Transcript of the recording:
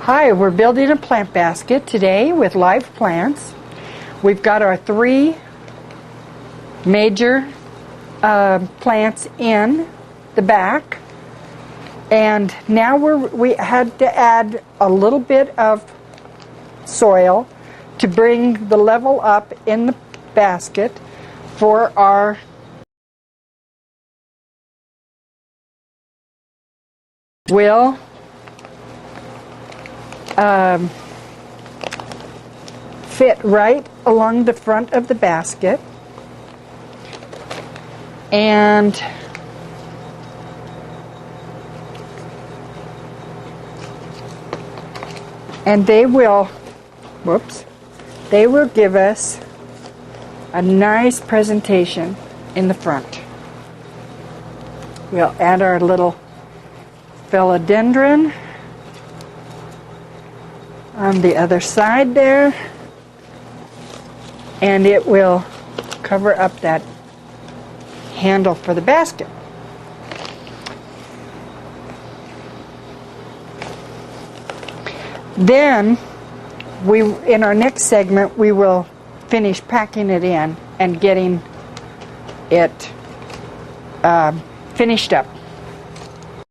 Hi, we're building a plant basket today with live plants. We've got our three major plants in the back, and now we had to add a little bit of soil to bring the level up in the basket for our will fit right along the front of the basket, and they will give us a nice presentation in the front. We'll add our little philodendron on the other side there, and it will cover up that handle for the basket. Then in our next segment we will finish packing it in and getting it finished up.